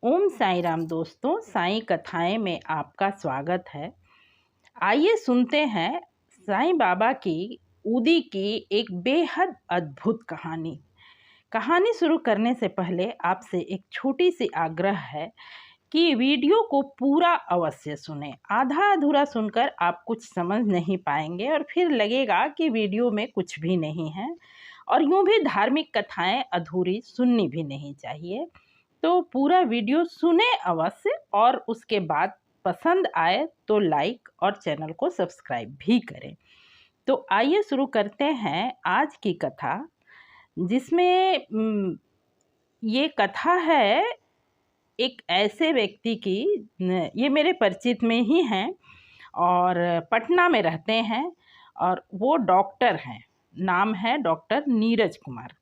ओम साई राम दोस्तों, साईं कथाएं में आपका स्वागत है। आइए सुनते हैं साईं बाबा की उदी की एक बेहद अद्भुत कहानी। कहानी शुरू करने से पहले आपसे एक छोटी सी आग्रह है कि वीडियो को पूरा अवश्य सुने। आधा अधूरा सुनकर आप कुछ समझ नहीं पाएंगे और फिर लगेगा कि वीडियो में कुछ भी नहीं है। और यूं भी धार्मिक कथाएं अधूरी सुननी भी नहीं चाहिए। तो पूरा वीडियो सुने अवश्य, और उसके बाद पसंद आए तो लाइक और चैनल को सब्सक्राइब भी करें। तो आइए शुरू करते हैं आज की कथा, जिसमें ये कथा है एक ऐसे व्यक्ति की। ये मेरे परिचित में ही हैं और पटना में रहते हैं, और वो डॉक्टर हैं। नाम है डॉक्टर नीरज कुमार।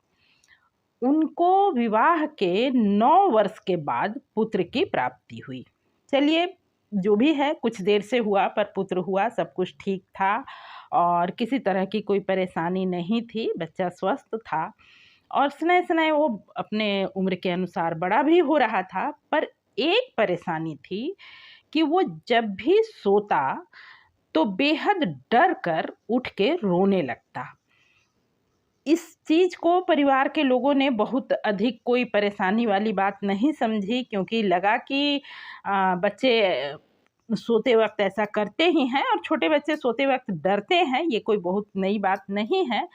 उनको विवाह के 9 वर्ष के बाद पुत्र की प्राप्ति हुई। चलिए, जो भी है कुछ देर से हुआ, पर पुत्र हुआ, सब कुछ ठीक था और किसी तरह की कोई परेशानी नहीं थी। बच्चा स्वस्थ था और स्नेह स्नेह वो अपने उम्र के अनुसार बड़ा भी हो रहा था। पर एक परेशानी थी कि वो जब भी सोता तो बेहद डर कर उठ के रोने लगता। इस चीज़ को परिवार के लोगों ने बहुत अधिक कोई परेशानी वाली बात नहीं समझी, क्योंकि लगा कि बच्चे सोते वक्त ऐसा करते ही हैं और छोटे बच्चे सोते वक्त डरते हैं, ये कोई बहुत नई बात नहीं है।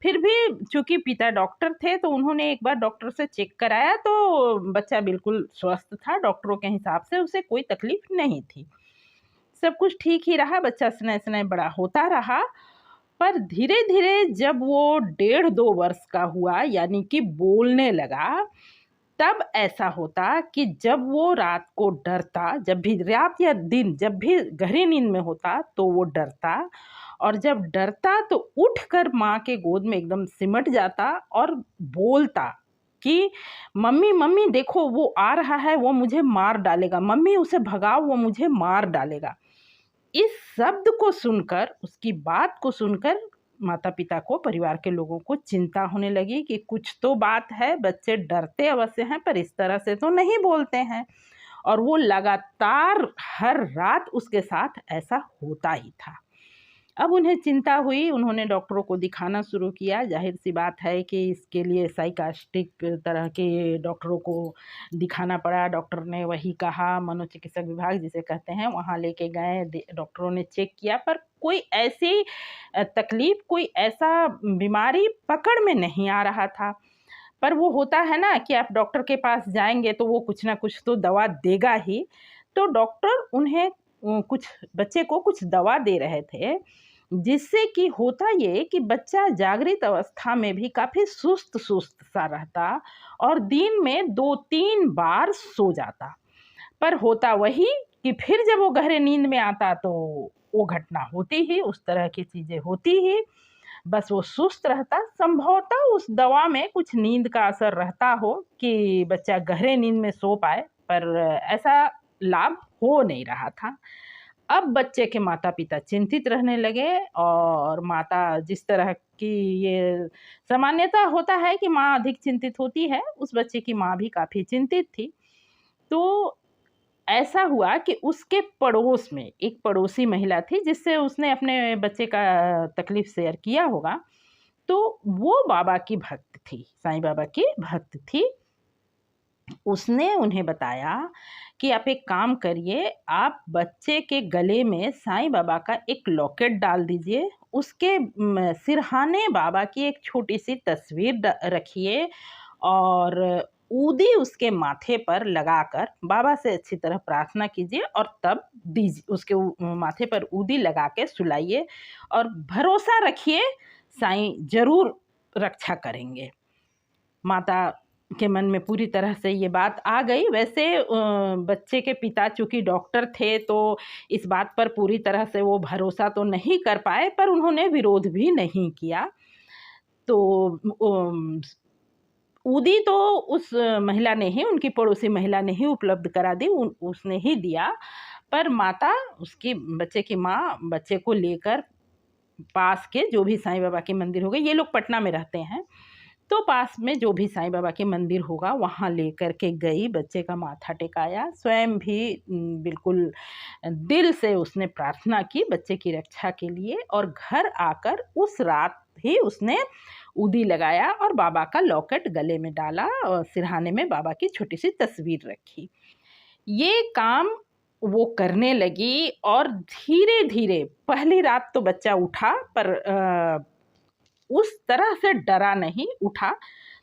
फिर भी चूंकि पिता डॉक्टर थे तो उन्होंने एक बार डॉक्टर से चेक कराया तो बच्चा बिल्कुल स्वस्थ था। डॉक्टरों के हिसाब से उसे कोई तकलीफ नहीं थी, सब कुछ ठीक ही रहा। बच्चा स्नेह स्नेह बड़ा होता रहा। पर धीरे धीरे जब वो 1.5-2 वर्ष का हुआ, यानी कि बोलने लगा, तब ऐसा होता कि जब वो रात को डरता, जब भी रात या दिन, जब भी गहरी नींद में होता तो वो डरता, और जब डरता तो उठकर माँ के गोद में एकदम सिमट जाता और बोलता कि मम्मी मम्मी देखो वो आ रहा है, वो मुझे मार डालेगा, मम्मी उसे भगाओ, वो मुझे मार डालेगा। इस शब्द को सुनकर, उसकी बात को सुनकर माता पिता को, परिवार के लोगों को चिंता होने लगी कि कुछ तो बात है, बच्चे डरते अवश्य हैं पर इस तरह से तो नहीं बोलते हैं। और वो लगातार हर रात उसके साथ ऐसा होता ही था। अब उन्हें चिंता हुई, उन्होंने डॉक्टरों को दिखाना शुरू किया। जाहिर सी बात है कि इसके लिए साइकास्टिक तरह के डॉक्टरों को दिखाना पड़ा। डॉक्टर ने वही कहा, मनोचिकित्सक विभाग जिसे कहते हैं, वहाँ लेके गए। डॉक्टरों ने चेक किया पर कोई ऐसी तकलीफ, कोई ऐसा बीमारी पकड़ में नहीं आ रहा था। पर वो होता है ना कि आप डॉक्टर के पास जाएंगे तो वो कुछ ना कुछ तो दवा देगा ही। तो डॉक्टर उन्हें कुछ बच्चे को कुछ दवा दे रहे थे, जिससे कि होता ये कि बच्चा जागृत अवस्था में भी काफ़ी सुस्त सुस्त सा रहता और दिन में 2-3 बार सो जाता। पर होता वही कि फिर जब वो गहरे नींद में आता तो वो घटना होती ही, उस तरह की चीज़ें होती ही। बस वो सुस्त रहता। संभवतः उस दवा में कुछ नींद का असर रहता हो कि बच्चा गहरे नींद में सो पाए, पर ऐसा लाभ हो नहीं रहा था। अब बच्चे के माता-पिता चिंतित रहने लगे, और माता जिस तरह की, ये सामान्यतः होता है कि माँ अधिक चिंतित होती है, उस बच्चे की माँ भी काफ़ी चिंतित थी। तो ऐसा हुआ कि उसके पड़ोस में एक पड़ोसी महिला थी, जिससे उसने अपने बच्चे का तकलीफ शेयर किया होगा। तो वो बाबा की भक्त थी, साईं बाबा की भक्त थी। उसने उन्हें बताया कि आप एक काम करिए, आप बच्चे के गले में साईं बाबा का एक लॉकेट डाल दीजिए, उसके सिरहाने बाबा की एक छोटी सी तस्वीर रखिए, और ऊदी उसके माथे पर लगाकर बाबा से अच्छी तरह प्रार्थना कीजिए, और तब दीजिए उसके माथे पर ऊदी लगा के सुलाइए, और भरोसा रखिए साईं जरूर रक्षा करेंगे। माता के मन में पूरी तरह से ये बात आ गई। वैसे बच्चे के पिता चूँकि डॉक्टर थे तो इस बात पर पूरी तरह से वो भरोसा तो नहीं कर पाए, पर उन्होंने विरोध भी नहीं किया। तो ऊदी तो उस महिला ने ही, उनकी पड़ोसी महिला ने ही उपलब्ध करा दी, उसने ही दिया। पर माता, उसकी बच्चे की माँ, बच्चे को लेकर पास के जो भी साईं बाबा के मंदिर हो गए, ये लोग पटना में रहते हैं, तो पास में जो भी साईं बाबा के मंदिर होगा वहाँ लेकर के गई, बच्चे का माथा टेकाया, स्वयं भी बिल्कुल दिल से उसने प्रार्थना की बच्चे की रक्षा के लिए, और घर आकर उस रात ही उसने उदी लगाया और बाबा का लॉकेट गले में डाला और सिरहाने में बाबा की छोटी सी तस्वीर रखी। ये काम वो करने लगी और धीरे धीरे, पहली रात तो बच्चा उठा पर उस तरह से डरा नहीं, उठा,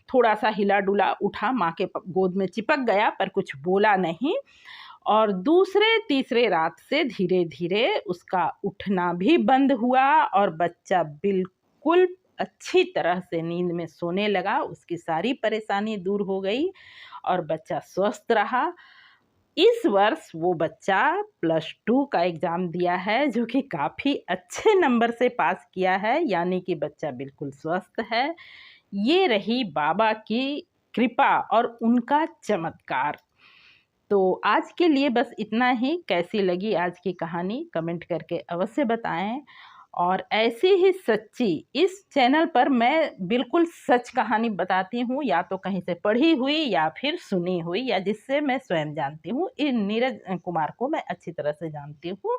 थोड़ा सा हिला डुला उठा, माँ के गोद में चिपक गया पर कुछ बोला नहीं। और दूसरे तीसरे रात से धीरे धीरे उसका उठना भी बंद हुआ और बच्चा बिल्कुल अच्छी तरह से नींद में सोने लगा, उसकी सारी परेशानी दूर हो गई और बच्चा स्वस्थ रहा। इस वर्ष वो बच्चा +2 का एग्ज़ाम दिया है, जो कि काफ़ी अच्छे नंबर से पास किया है, यानी कि बच्चा बिल्कुल स्वस्थ है। ये रही बाबा की कृपा और उनका चमत्कार। तो आज के लिए बस इतना ही। कैसी लगी आज की कहानी कमेंट करके अवश्य बताएं। और ऐसी ही सच्ची, इस चैनल पर मैं बिल्कुल सच कहानी बताती हूँ, या तो कहीं से पढ़ी हुई या फिर सुनी हुई, या जिससे मैं स्वयं जानती हूँ। इन नीरज कुमार को मैं अच्छी तरह से जानती हूँ।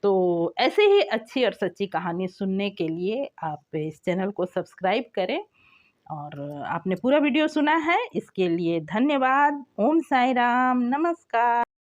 तो ऐसे ही अच्छी और सच्ची कहानी सुनने के लिए आप इस चैनल को सब्सक्राइब करें। और आपने पूरा वीडियो सुना है, इसके लिए धन्यवाद। ओम साई राम, नमस्कार।